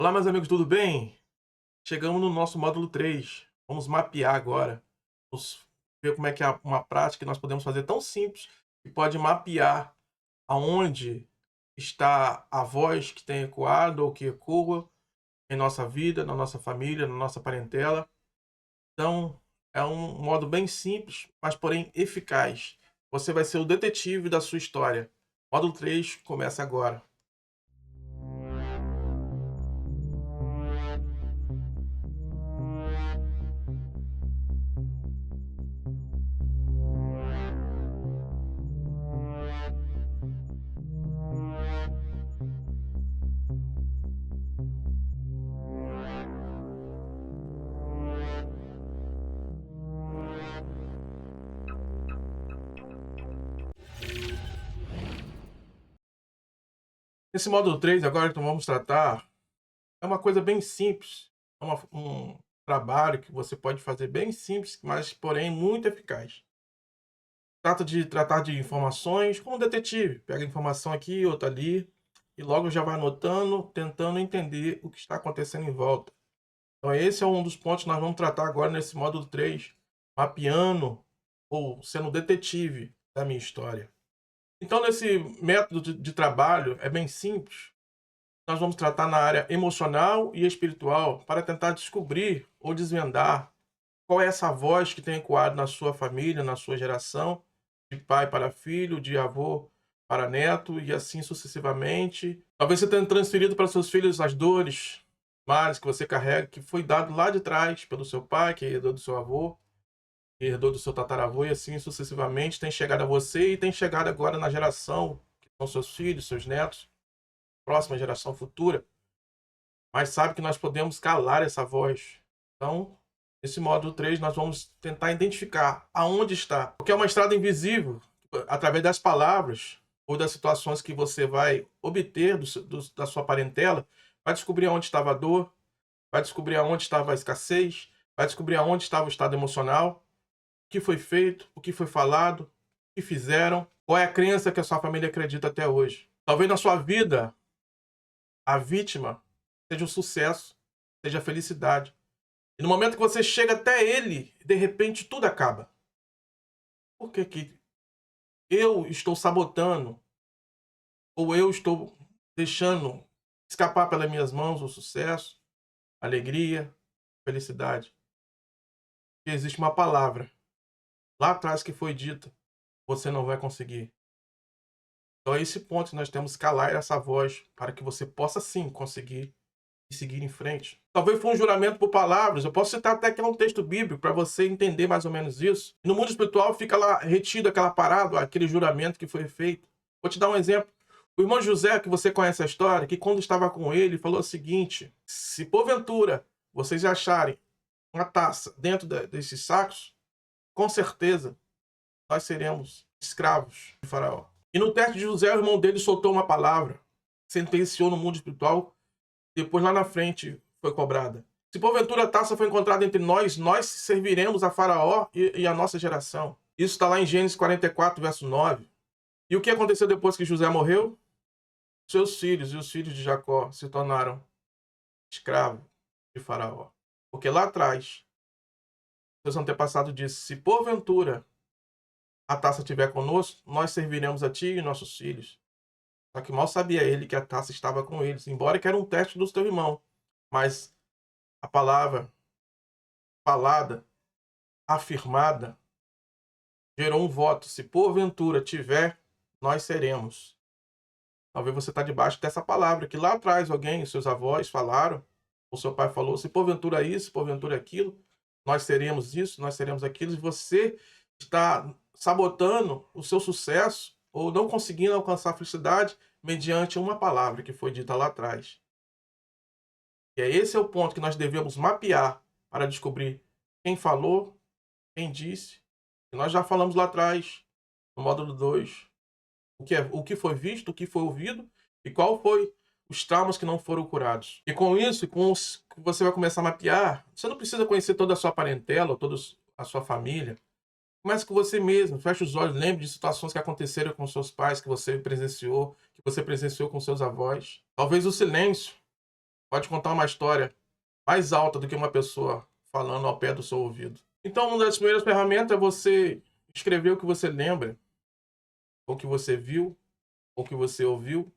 Olá, meus amigos, tudo bem? Chegamos no nosso módulo 3. Vamos mapear agora. Vamos ver como é que é uma prática que nós podemos fazer tão simples que pode mapear aonde está a voz que tem ecoado ou que ecoa em nossa vida, na nossa família, na nossa parentela. Então, é um modo bem simples, mas porém eficaz. Você vai ser o detetive da sua história. Módulo 3 começa agora. Nesse módulo 3, agora então vamos tratar. É uma coisa bem simples, é um trabalho que você pode fazer bem simples, mas porém muito eficaz. Trata de tratar de informações como um detetive, pega informação aqui, outra ali, e logo já vai anotando, tentando entender o que está acontecendo em volta. Então esse é um dos pontos que nós vamos tratar agora nesse módulo 3, mapeando ou sendo detetive da minha história. Então nesse método de trabalho é bem simples. Nós vamos tratar na área emocional e espiritual para tentar descobrir ou desvendar qual é essa voz que tem ecoado na sua família, na sua geração, de pai para filho, de avô para neto e assim sucessivamente. Talvez você tenha transferido para seus filhos as dores, males que você carrega, que foi dado lá de trás pelo seu pai, que herdou do seu avô, que herdou do seu tataravô e assim sucessivamente tem chegado a você e tem chegado agora na geração, que são seus filhos, seus netos, próxima geração futura, mas sabe que nós podemos calar essa voz. Então, nesse módulo 3, nós vamos tentar identificar aonde está. Porque é uma estrada invisível, através das palavras ou das situações que você vai obter da sua parentela, vai descobrir aonde estava a dor, vai descobrir aonde estava a escassez, vai descobrir aonde estava o estado emocional, o que foi feito, o que foi falado, o que fizeram, qual é a crença que a sua família acredita até hoje. Talvez na sua vida, a vítima seja o sucesso, seja a felicidade. E no momento que você chega até ele, de repente tudo acaba. Por que que eu estou sabotando ou eu estou deixando escapar pelas minhas mãos o sucesso, a alegria, a felicidade? Porque existe uma palavra lá atrás que foi dita, você não vai conseguir. Então é esse ponto que nós temos que calar essa voz para que você possa sim conseguir e seguir em frente. Talvez foi um juramento por palavras. Eu posso citar até que é um texto bíblico para você entender mais ou menos isso. No mundo espiritual fica lá retido aquela parada, aquele juramento que foi feito. Vou te dar um exemplo. O irmão José, que você conhece a história, que quando estava com ele, falou o seguinte: se porventura vocês acharem uma taça dentro desses sacos, com certeza nós seremos escravos de Faraó. E no teste de José, o irmão dele soltou uma palavra, sentenciou no mundo espiritual, depois lá na frente foi cobrada. Se porventura a taça foi encontrada entre nós, nós serviremos a Faraó e a nossa geração. Isso está lá em Gênesis 44, verso 9. E o que aconteceu depois que José morreu? Seus filhos e os filhos de Jacó se tornaram escravos de Faraó. Porque lá atrás, seus antepassados disseram: se porventura a taça estiver conosco, nós serviremos a ti e nossos filhos. Só que mal sabia ele que a taça estava com eles, embora que era um teste do seu irmão. Mas a palavra falada, afirmada, gerou um voto. Se porventura tiver, nós seremos. Talvez você está debaixo dessa palavra que lá atrás alguém, seus avós falaram, o seu pai falou, se porventura isso, se porventura aquilo, nós seremos isso, nós seremos aquilo, e você está sabotando o seu sucesso ou não conseguindo alcançar a felicidade mediante uma palavra que foi dita lá atrás. E esse é o ponto que nós devemos mapear para descobrir quem falou, quem disse. E nós já falamos lá atrás, no módulo 2, o que foi visto, o que foi ouvido e qual foi os traumas que não foram curados. E com isso, com os que você vai começar a mapear, você não precisa conhecer toda a sua parentela, ou toda a sua família. Comece com você mesmo, feche os olhos, lembre de situações que aconteceram com seus pais, que você presenciou com seus avós. Talvez o silêncio pode contar uma história mais alta do que uma pessoa falando ao pé do seu ouvido. Então, uma das primeiras ferramentas é você escrever o que você lembra, ou que você viu, ou que você ouviu,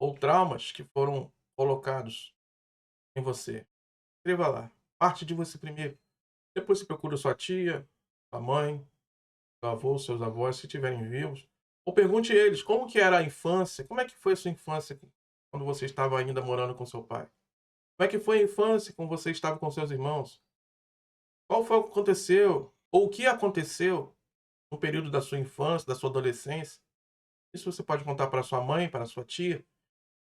ou traumas que foram colocados em você. Escreva lá. Parte de você primeiro. Depois você procura sua tia, sua mãe, seu avô, seus avós, se estiverem vivos. Ou pergunte a eles como que era a infância, como é que foi a sua infância quando você estava ainda morando com seu pai? Como é que foi a infância quando você estava com seus irmãos? Qual foi o que aconteceu? Ou o que aconteceu no período da sua infância, da sua adolescência? Isso você pode contar para sua mãe, para sua tia.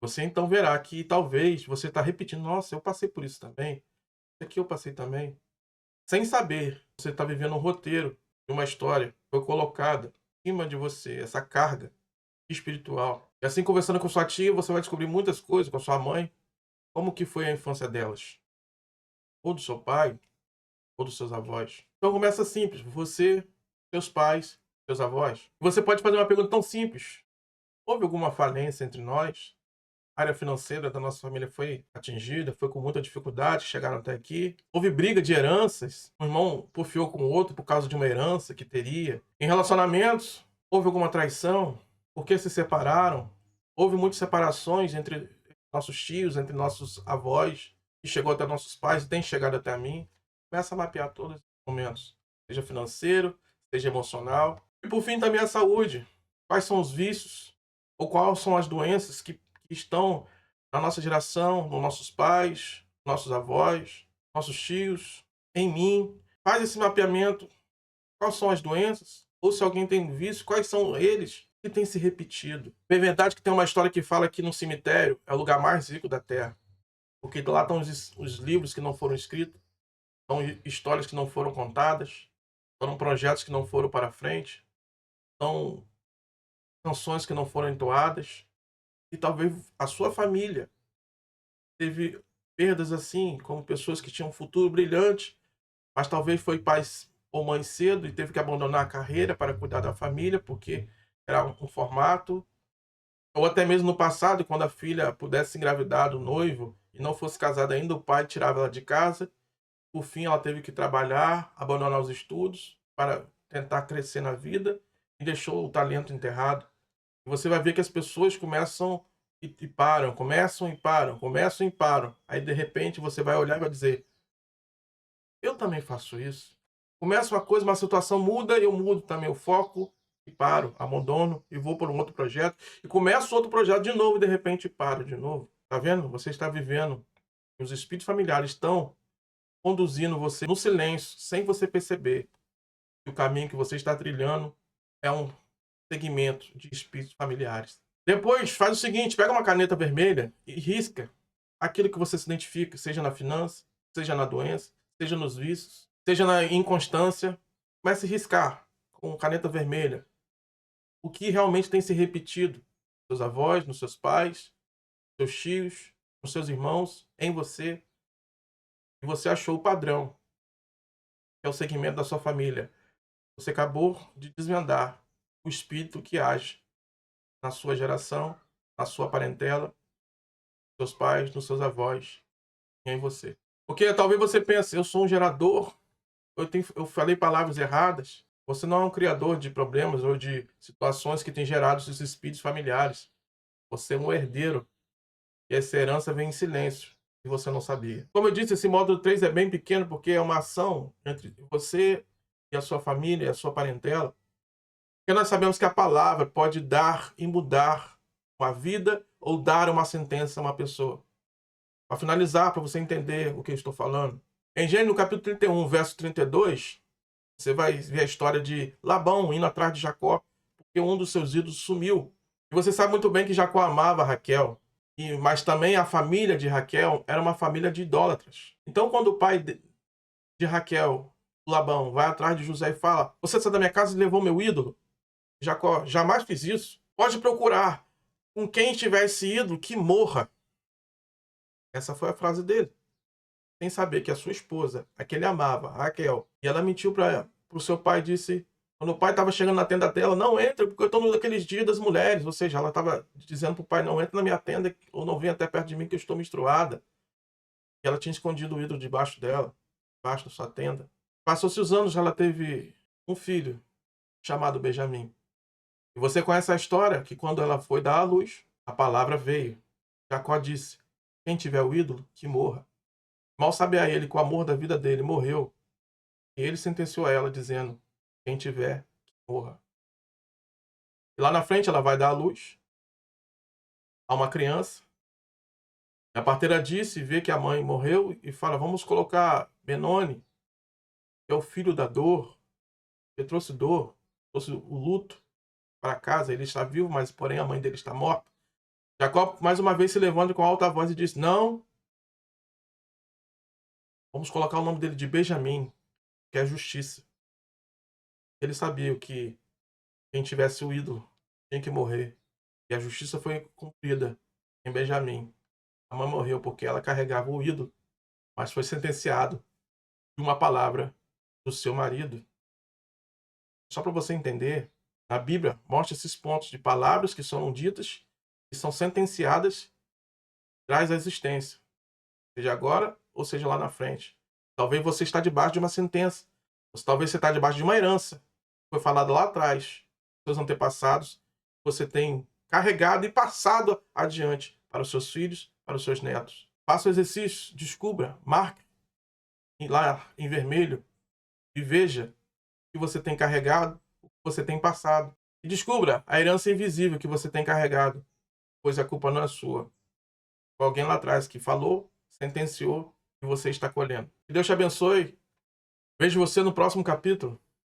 Você então verá que talvez você está repetindo, nossa, eu passei por isso também. Isso aqui eu passei também. Sem saber, você está vivendo um roteiro de uma história que foi colocada em cima de você, essa carga espiritual. E assim, conversando com sua tia, você vai descobrir muitas coisas, com a sua mãe, como que foi a infância delas. Ou do seu pai, ou dos seus avós. Então começa simples, você, seus pais, seus avós. Você pode fazer uma pergunta tão simples. Houve alguma falência entre nós? A área financeira da nossa família foi atingida, foi com muita dificuldade, chegaram até aqui. Houve briga de heranças, um irmão porfiou com o outro por causa de uma herança que teria. Em relacionamentos, houve alguma traição? Por que se separaram? Houve muitas separações entre nossos tios, entre nossos avós, que chegou até nossos pais e tem chegado até a mim. Começa a mapear todos os momentos, seja financeiro, seja emocional. E por fim também a saúde. Quais são os vícios? Ou quais são as doenças que estão na nossa geração, nos nossos pais, nossos avós, nossos tios, em mim. Faz esse mapeamento. Quais são as doenças? Ou se alguém tem vício, quais são eles que têm se repetido? É verdade que tem uma história que fala que no cemitério é o lugar mais rico da Terra. Porque lá estão os livros que não foram escritos, são histórias que não foram contadas, são projetos que não foram para frente, são canções que não foram entoadas. E talvez a sua família teve perdas assim, como pessoas que tinham um futuro brilhante, mas talvez foi pai ou mãe cedo e teve que abandonar a carreira para cuidar da família, porque era um formato. Ou até mesmo no passado, quando a filha pudesse engravidar do noivo e não fosse casada ainda, o pai tirava ela de casa. Por fim, ela teve que trabalhar, abandonar os estudos para tentar crescer na vida e deixou o talento enterrado. E você vai ver que as pessoas começam e param, começam e param, começam e param. Aí, de repente, você vai olhar e vai dizer: eu também faço isso. Começa uma coisa, uma situação muda, eu mudo também o foco e paro, abandono e vou para um outro projeto. E começo outro projeto de novo e, de repente, paro de novo. Tá vendo? Você está vivendo. Os espíritos familiares estão conduzindo você no silêncio, sem você perceber que o caminho que você está trilhando é um segmento de espíritos familiares. Depois, faz o seguinte, pega uma caneta vermelha e risca aquilo que você se identifica, seja na finança, seja na doença, seja nos vícios, seja na inconstância. Comece a riscar com caneta vermelha o que realmente tem se repetido nos seus avós, nos seus pais, nos seus tios, nos seus irmãos, em você. E você achou o padrão, que é o segmento da sua família. Você acabou de desvendar o espírito que age na sua geração, na sua parentela, nos seus pais, nos seus avós e em você. Porque talvez você pense, eu sou um gerador, eu falei palavras erradas. Você não é um criador de problemas ou de situações que têm gerado esses espíritos familiares. Você é um herdeiro e essa herança vem em silêncio e você não sabia. Como eu disse, esse módulo 3 é bem pequeno porque é uma ação entre você e a sua família e a sua parentela. Porque nós sabemos que a palavra pode dar e mudar uma vida ou dar uma sentença a uma pessoa. Para finalizar, para você entender o que eu estou falando. Em Gênesis, no capítulo 31, verso 32, você vai ver a história de Labão indo atrás de Jacó, porque um dos seus ídolos sumiu. E você sabe muito bem que Jacó amava Raquel, mas também a família de Raquel era uma família de idólatras. Então, quando o pai de Raquel, Labão, vai atrás de José e fala: você saiu da minha casa e levou meu ídolo? Jacó, jamais fiz isso. Pode procurar. Com quem tiver esse ídolo, que morra. Essa foi a frase dele. Sem saber que a sua esposa, a que ele amava, Raquel, e ela mentiu para o seu pai e disse: Quando o pai estava chegando na tenda dela, não entra, porque eu estou naqueles dias das mulheres. Ou seja, ela estava dizendo para o pai, não entra na minha tenda, ou não venha até perto de mim que eu estou menstruada. E ela tinha escondido o ídolo debaixo dela, debaixo da sua tenda. Passou-se os anos, ela teve um filho, chamado Benjamim. E você conhece a história, que quando ela foi dar à luz, a palavra veio. Jacó disse, quem tiver o ídolo, que morra. Mal sabia ele que o amor da vida dele morreu. E ele sentenciou a ela, dizendo, quem tiver, que morra. E lá na frente ela vai dar à luz a uma criança. A parteira disse, vê que a mãe morreu e fala, vamos colocar Benoni, que é o filho da dor, que trouxe dor, trouxe o luto para casa. Ele está vivo, mas porém a mãe dele está morta. Jacó mais uma vez se levanta com alta voz e diz, não, vamos colocar o nome dele de Benjamim, que é justiça. Ele sabia que quem tivesse o ídolo tinha que morrer. E a justiça foi cumprida em Benjamim. A mãe morreu porque ela carregava o ídolo, mas foi sentenciado de uma palavra do seu marido. Só para você entender, na Bíblia mostra esses pontos de palavras que são ditas e são sentenciadas, traz a existência, seja agora ou seja lá na frente. Talvez você está debaixo de uma sentença, talvez você está debaixo de uma herança, que foi falada lá atrás, seus antepassados, você tem carregado e passado adiante para os seus filhos, para os seus netos. Faça o exercício, descubra, marque lá em vermelho e veja o que você tem carregado, o que você tem passado. E descubra a herança invisível que você tem carregado, pois a culpa não é sua. Foi alguém lá atrás que falou, sentenciou e você está colhendo. Que Deus te abençoe. Vejo você no próximo capítulo.